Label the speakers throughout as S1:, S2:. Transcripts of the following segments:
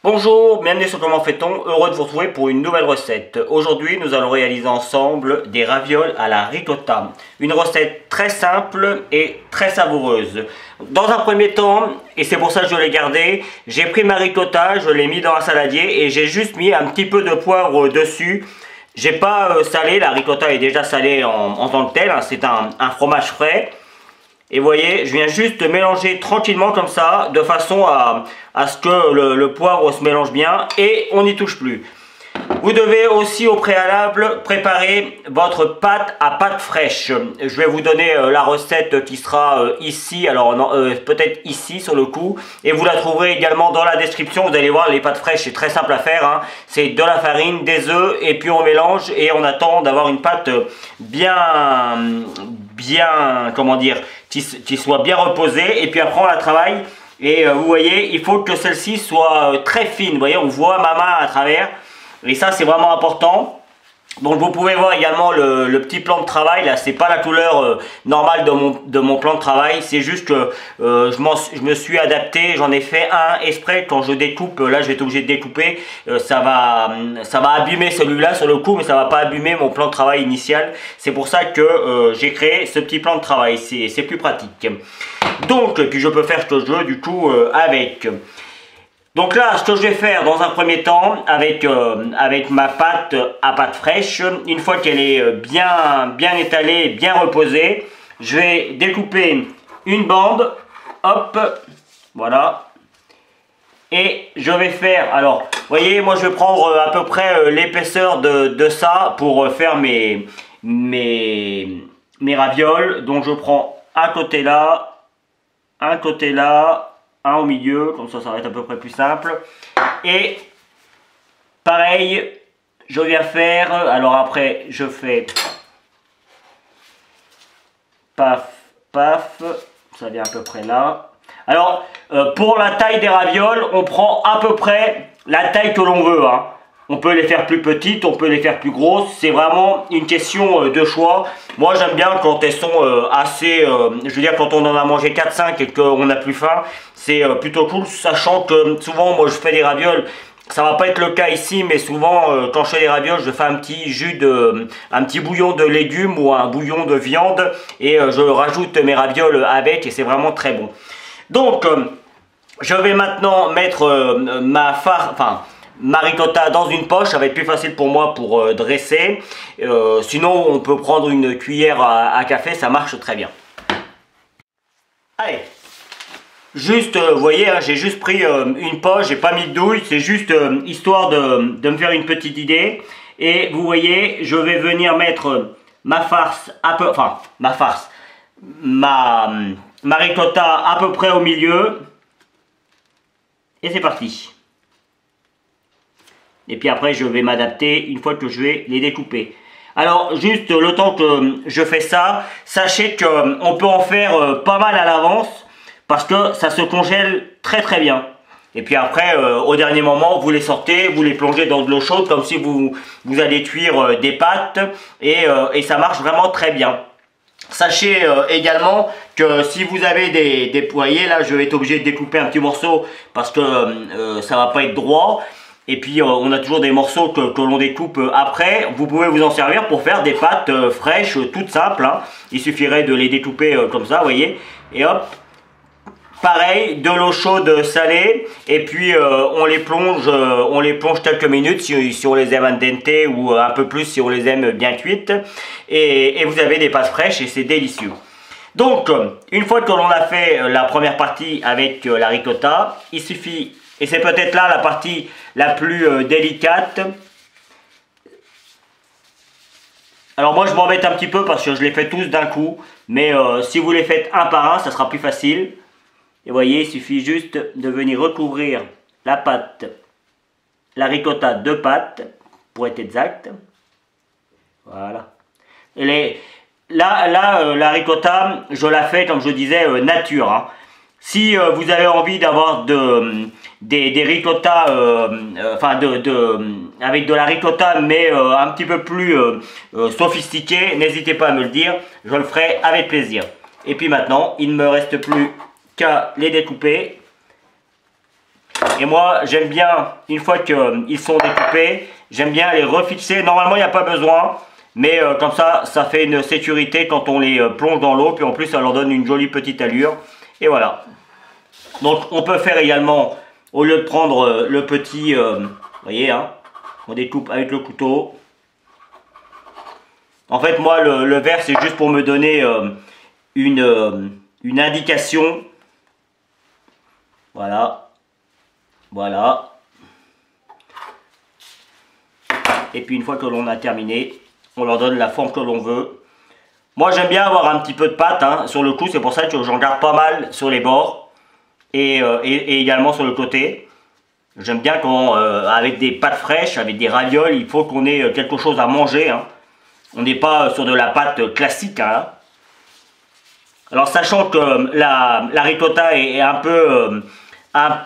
S1: Bonjour, bienvenue sur Comment fait-on, heureux de vous retrouver pour une nouvelle recette. Aujourd'hui, nous allons réaliser ensemble des ravioles à la ricotta. Une recette très simple et très savoureuse. Dans un premier temps, et c'est pour ça que je l'ai gardé, j'ai pris ma ricotta, je l'ai mis dans un saladier et j'ai juste mis un petit peu de poivre dessus. J'ai pas salé, la ricotta est déjà salée en tant que telle, hein, c'est un fromage frais. Et vous voyez, je viens juste mélanger tranquillement comme ça, de façon à ce que le poivre se mélange bien et on n'y touche plus. Vous devez aussi au préalable préparer votre pâte à pâte fraîche. Je vais vous donner la recette qui sera ici, alors peut-être ici sur le coup. Et vous la trouverez également dans la description. Vous allez voir, les pâtes fraîches, c'est très simple à faire, hein. C'est de la farine, des œufs et puis on mélange et on attend d'avoir une pâte comment dire, qui soit bien reposée. Et puis après on la travaille. Et vous voyez, il faut que celle-ci soit très fine. Vous voyez, on voit ma main à travers. Et ça, c'est vraiment important. Donc vous pouvez voir également le petit plan de travail. Là, c'est pas la couleur normale de mon plan de travail. C'est juste que je me suis adapté. J'en ai fait un exprès. Quand je découpe, là, je vais être obligé de découper. Ça va abîmer celui-là sur le coup, mais ça va pas abîmer mon plan de travail initial. C'est pour ça que j'ai créé ce petit plan de travail. C'est plus pratique. Donc, puis je peux faire ce que je veux du coup avec. Donc là, ce que je vais faire dans un premier temps avec ma pâte à pâte fraîche, une fois qu'elle est bien étalée, bien reposée, je vais découper une bande, hop, voilà. Et je vais faire, alors, vous voyez, moi je vais prendre à peu près l'épaisseur de ça pour faire mes ravioles. Donc je prends un côté là, un au milieu, comme ça va être à peu près plus simple. Et pareil, je viens faire, alors après je fais paf, paf, ça vient à peu près là. Alors, pour la taille des ravioles, on prend à peu près la taille que l'on veut, hein. On peut les faire plus petites, on peut les faire plus grosses. C'est vraiment une question de choix. Moi, j'aime bien quand elles sont assez... je veux dire, quand on en a mangé 4-5 et qu'on n'a plus faim, c'est plutôt cool. Sachant que souvent, moi, je fais des ravioles. Ça va pas être le cas ici, mais souvent, quand je fais des ravioles, je fais un petit bouillon de légumes ou un bouillon de viande. Et je rajoute mes ravioles avec et c'est vraiment très bon. Donc, je vais maintenant mettre ma ricotta dans une poche. Ça va être plus facile pour moi pour dresser. Sinon, on peut prendre une cuillère à café, ça marche très bien. Allez, juste, vous voyez, hein, j'ai juste pris une poche, j'ai pas mis de douille, c'est juste histoire de me faire une petite idée. Et vous voyez, je vais venir mettre ma farce, ma ricotta à peu près au milieu. Et c'est parti. Et puis après, je vais m'adapter une fois que je vais les découper. Alors, juste le temps que je fais ça, sachez qu'on peut en faire pas mal à l'avance parce que ça se congèle très très bien. Et puis après, au dernier moment, vous les sortez, vous les plongez dans de l'eau chaude comme si vous allez cuire des pâtes et ça marche vraiment très bien. Sachez également que si vous avez des poêlés, là je vais être obligé de découper un petit morceau parce que ça va pas être droit. Et puis on a toujours des morceaux que l'on découpe après. Vous pouvez vous en servir pour faire des pâtes fraîches, toutes simples, hein. Il suffirait de les découper comme ça, vous voyez. Et hop, pareil, de l'eau chaude salée. Et puis on les plonge quelques minutes si on les aime al dente ou un peu plus si on les aime bien cuites. Et vous avez des pâtes fraîches et c'est délicieux. Donc, une fois que l'on a fait la première partie avec la ricotta, il suffit... Et c'est peut-être là la partie la plus délicate. Alors moi je m'embête un petit peu parce que je les fais tous d'un coup. Mais si vous les faites un par un, ça sera plus facile. Et vous voyez, il suffit juste de venir recouvrir la la ricotta de pâte, pour être exact. Voilà. Et la ricotta, je la fais, comme je disais, nature, hein. Si vous avez envie d'avoir des ricotta, avec de la ricotta, mais un petit peu plus sophistiquée, n'hésitez pas à me le dire, je le ferai avec plaisir. Et puis maintenant, il ne me reste plus qu'à les découper. Et moi, j'aime bien, une fois qu'ils sont découpés, j'aime bien les refixer. Normalement, il n'y a pas besoin, mais comme ça fait une sécurité quand on les plonge dans l'eau. Puis en plus, ça leur donne une jolie petite allure. Et voilà. Donc, on peut faire également, au lieu de prendre le petit, vous voyez, hein, on découpe avec le couteau. En fait, moi, le verre, c'est juste pour me donner une indication. Voilà. Voilà. Et puis, une fois que l'on a terminé, on leur donne la forme que l'on veut. Moi, j'aime bien avoir un petit peu de pâte hein, sur le cou. C'est pour ça que j'en garde pas mal sur les bords. Et également sur le côté. J'aime bien quand, avec des pâtes fraîches, avec des ravioles, il faut qu'on ait quelque chose à manger. Hein. On n'est pas sur de la pâte classique. Hein. Alors sachant que la ricotta est un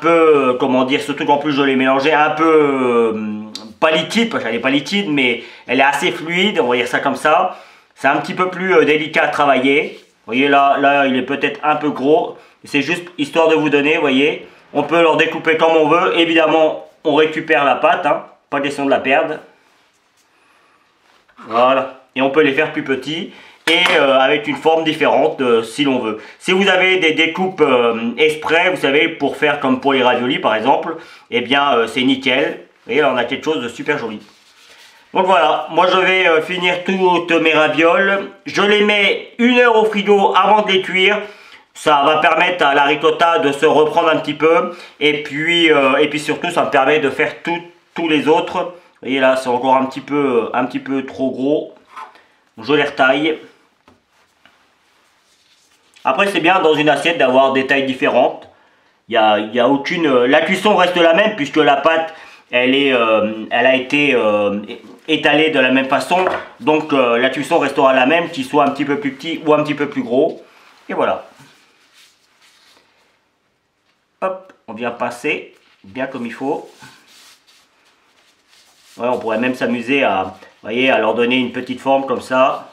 S1: peu, comment dire, surtout qu'en plus je l'ai mélangée, un peu, pas liquide, parce qu'elle n'est pas liquide, mais elle est assez fluide, on va dire ça comme ça. C'est un petit peu plus délicat à travailler. Vous voyez là il est peut-être un peu gros. C'est juste histoire de vous donner, vous voyez. On peut leur découper comme on veut. Évidemment, on récupère la pâte, hein, pas question de la perdre. Voilà. Et on peut les faire plus petits et avec une forme différente si l'on veut. Si vous avez des découpes exprès, vous savez, pour faire comme pour les raviolis par exemple, eh bien c'est nickel. Et là on a quelque chose de super joli. Donc voilà, moi je vais finir toutes mes ravioles. Je les mets 1 heure au frigo avant de les cuire. Ça va permettre à la ricotta de se reprendre un petit peu. Et puis surtout ça me permet de faire tous les autres. Vous voyez là c'est encore un petit peu trop gros. Je les retaille. Après c'est bien dans une assiette d'avoir des tailles différentes. Il y a aucune... La cuisson reste la même puisque la pâte elle a été étalée de la même façon. Donc la cuisson restera la même, qu'il soit un petit peu plus petit ou un petit peu plus gros. Et voilà. Hop, on vient pincer bien comme il faut. Ouais, on pourrait même s'amuser à, voyez, à leur donner une petite forme comme ça.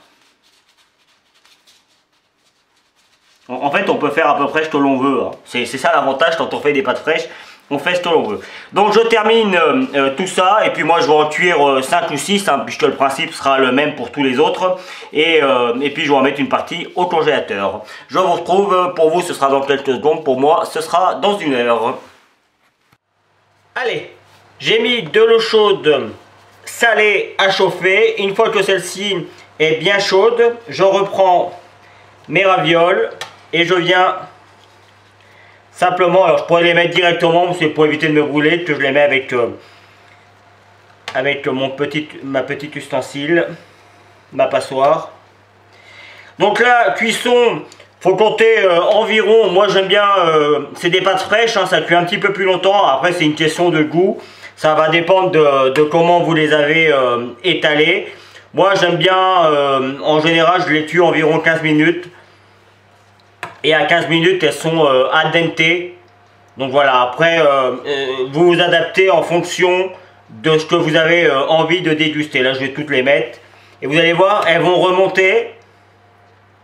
S1: En fait, on peut faire à peu près ce que l'on veut. Hein. C'est ça l'avantage quand on fait des pâtes fraîches. On fait ce que l'on veut. Donc je termine tout ça. Et puis moi, je vais en cuire 5 ou 6. Hein, puisque le principe sera le même pour tous les autres. Et puis je vais en mettre une partie au congélateur. Je vous retrouve. Pour vous, ce sera dans quelques secondes. Pour moi, ce sera dans 1 heure. Allez. J'ai mis de l'eau chaude salée à chauffer. Une fois que celle-ci est bien chaude, je reprends mes ravioles et je viens simplement, alors je pourrais les mettre directement, c'est pour éviter de me brûler, que je les mets avec ma petite ustensile, ma passoire. Donc là, cuisson, faut compter environ, moi j'aime bien, c'est des pâtes fraîches, hein, ça cuit un petit peu plus longtemps, après c'est une question de goût. Ça va dépendre de comment vous les avez étalés. Moi j'aime bien, en général je les tue environ 15 minutes. Et à 15 minutes elles sont al dente. Donc voilà, après vous vous adaptez en fonction de ce que vous avez envie de déguster. Là je vais toutes les mettre. Et vous allez voir, elles vont remonter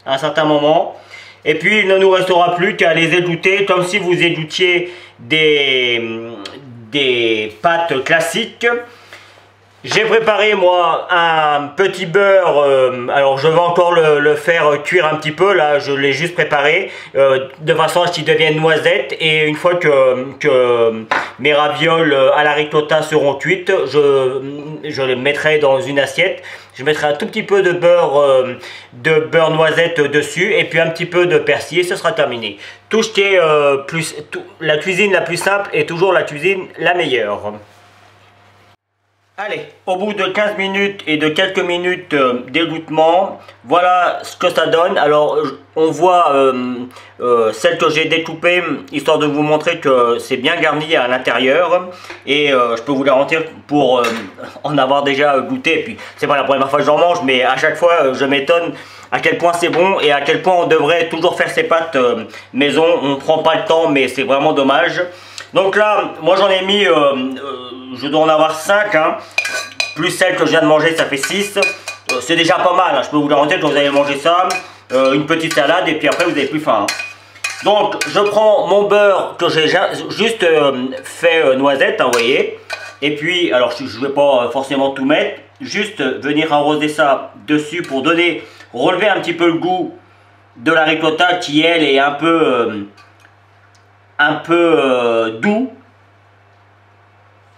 S1: à un certain moment. Et puis il ne nous restera plus qu'à les égoutter comme si vous égoutiez des pâtes classiques. J'ai préparé moi un petit beurre, alors je vais encore le faire cuire un petit peu, là je l'ai juste préparé de façon à ce qu'il devienne noisette. Et une fois que mes ravioles à la ricotta seront cuites, je les mettrai dans une assiette. Je mettrai un tout petit peu de beurre noisette dessus et puis un petit peu de persil et ce sera terminé. Tout ce qui est la cuisine la plus simple est toujours la cuisine la meilleure. Allez, au bout de 15 minutes et de quelques minutes d'égouttement, voilà ce que ça donne. Alors, on voit celle que j'ai découpée, histoire de vous montrer que c'est bien garni à l'intérieur. Et je peux vous garantir, pour en avoir déjà goûté, et puis c'est pas la première fois que j'en mange, mais à chaque fois, je m'étonne à quel point c'est bon et à quel point on devrait toujours faire ses pâtes maison. On ne prend pas le temps, mais c'est vraiment dommage. Donc là, moi j'en ai mis, je dois en avoir 5, hein, plus celle que je viens de manger, ça fait 6. C'est déjà pas mal, hein, je peux vous garantir que vous allez manger ça, une petite salade et puis après vous n'avez plus faim. Hein. Donc je prends mon beurre que j'ai juste fait noisette, hein, vous voyez. Et puis, alors je ne vais pas forcément tout mettre, juste venir arroser ça dessus pour relever un petit peu le goût de la ricotta qui elle est un peu doux.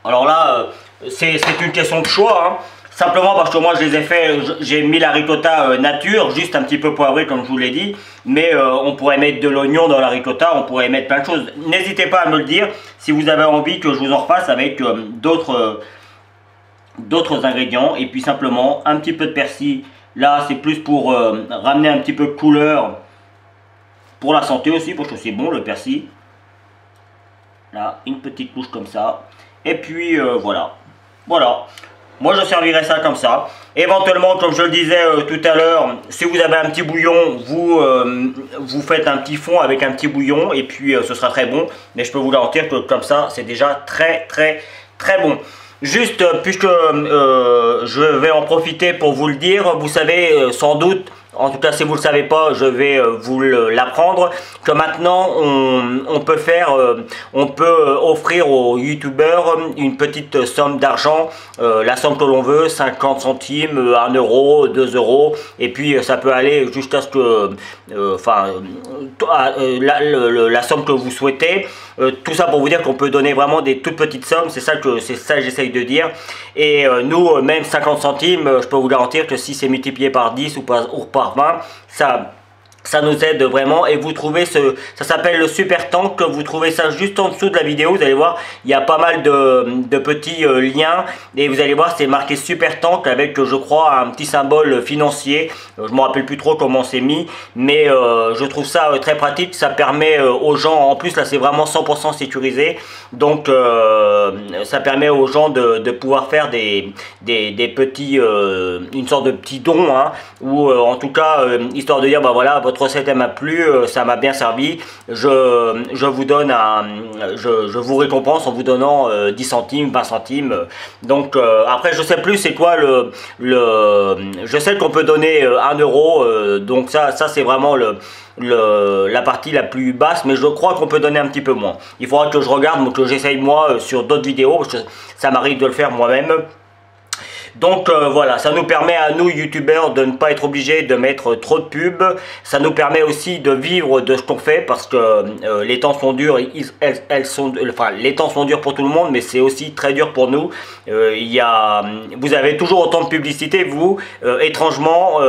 S1: Alors là, c'est une question de choix, hein. Simplement parce que moi je les ai fait, j'ai mis la ricotta nature, juste un petit peu poivrée comme je vous l'ai dit. Mais on pourrait mettre de l'oignon dans la ricotta, on pourrait mettre plein de choses. N'hésitez pas à me le dire si vous avez envie que je vous en refasse avec d'autres ingrédients. Et puis simplement un petit peu de persil. Là c'est plus pour ramener un petit peu de couleur. Pour la santé aussi, parce que c'est bon le persil. Là, une petite couche comme ça. Et puis voilà. Voilà. Moi je servirai ça comme ça. Éventuellement, comme je le disais tout à l'heure, si vous avez un petit bouillon, vous faites un petit fond avec un petit bouillon et puis ce sera très bon. Mais je peux vous garantir que comme ça, c'est déjà très bon. Juste, puisque je vais en profiter pour vous le dire, vous savez sans doute, en tout cas si vous ne le savez pas, je vais vous l'apprendre, que maintenant on peut offrir aux youtubeurs une petite somme d'argent, la somme que l'on veut, 50 centimes, 1 euro, 2 euros, et puis ça peut aller jusqu'à ce que, la somme que vous souhaitez. Tout ça pour vous dire qu'on peut donner vraiment des toutes petites sommes, c'est ça que j'essaye de dire. Et nous, même 50 centimes, je peux vous garantir que si c'est multiplié par 10 ou par 20, ça nous aide vraiment. Et vous trouvez ça s'appelle le super tank, vous trouvez ça juste en dessous de la vidéo, vous allez voir, il y a pas mal de petits liens, et vous allez voir c'est marqué super tank avec je crois un petit symbole financier, je ne me rappelle plus trop comment c'est mis, mais je trouve ça très pratique, ça permet aux gens, en plus là c'est vraiment 100% sécurisé, donc ça permet aux gens de pouvoir faire des petits, une sorte de petit don, hein, ou en tout cas histoire de dire bah voilà, votre recette elle m'a plu, ça m'a bien servi, je vous donne je vous récompense en vous donnant 10 centimes, 20 centimes. Donc après je sais plus c'est quoi je sais qu'on peut donner 1 euro, donc ça c'est vraiment la partie la plus basse, mais je crois qu'on peut donner un petit peu moins. Il faudra que je regarde, que j'essaye moi sur d'autres vidéos, parce que ça m'arrive de le faire moi-même. Donc voilà, ça nous permet à nous youtubeurs de ne pas être obligés de mettre trop de pubs. Ça nous permet aussi de vivre de ce qu'on fait, parce que les temps sont durs, les temps sont durs pour tout le monde, mais c'est aussi très dur pour nous. Vous avez toujours autant de publicité, vous, étrangement,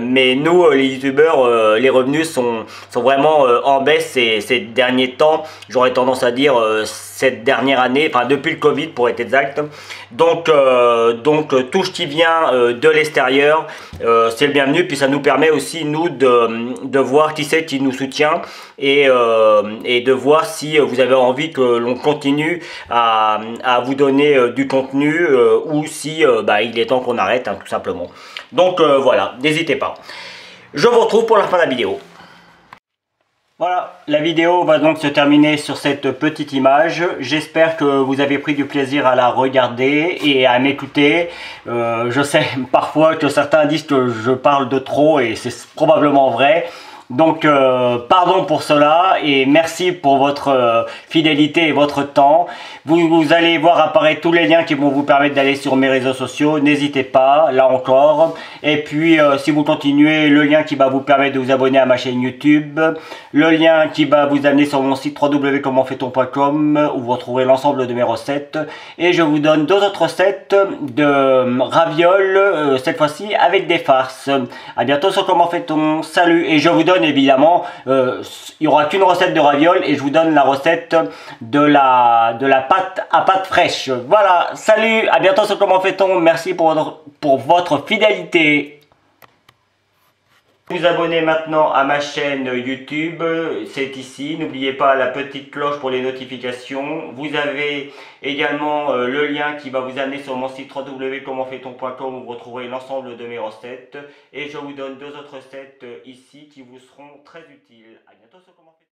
S1: mais nous les youtubeurs, les revenus sont vraiment en baisse ces derniers temps. J'aurais tendance à dire cette dernière année, enfin depuis le Covid pour être exact. Donc tout ce qui vient de l'extérieur, c'est le bienvenu, puis ça nous permet aussi nous de voir qui c'est qui nous soutient, et de voir si vous avez envie que l'on continue à vous donner du contenu, ou si il est temps qu'on arrête, hein, tout simplement. Donc voilà, n'hésitez pas. Je vous retrouve pour la fin de la vidéo. Voilà, la vidéo va donc se terminer sur cette petite image. J'espère que vous avez pris du plaisir à la regarder et à m'écouter. Je sais parfois que certains disent que je parle de trop, et c'est probablement vrai. Donc pardon pour cela, et merci pour votre fidélité et votre temps. Vous allez voir apparaître tous les liens qui vont vous permettre d'aller sur mes réseaux sociaux. N'hésitez pas, là encore. Et puis si vous continuez, le lien qui va vous permettre de vous abonner à ma chaîne YouTube, le lien qui va vous amener sur mon site www.commentfaiton.com, où vous retrouverez l'ensemble de mes recettes. Et je vous donne 2 autres recettes de ravioles, cette fois-ci avec des farces. A bientôt sur Comment Fait-on. Salut, et je vous donne évidemment, il n'y aura qu'une recette de ravioles, et je vous donne la recette de la pâte à pâte fraîche. Voilà, salut, à bientôt sur Comment Fait-on. Merci pour votre fidélité. Vous abonnez maintenant à ma chaîne YouTube, c'est ici. N'oubliez pas la petite cloche pour les notifications. Vous avez également le lien qui va vous amener sur mon site www.commentfaiton.com, où vous retrouverez l'ensemble de mes recettes. Et je vous donne 2 autres recettes ici qui vous seront très utiles. À bientôt sur Comment Fait-on.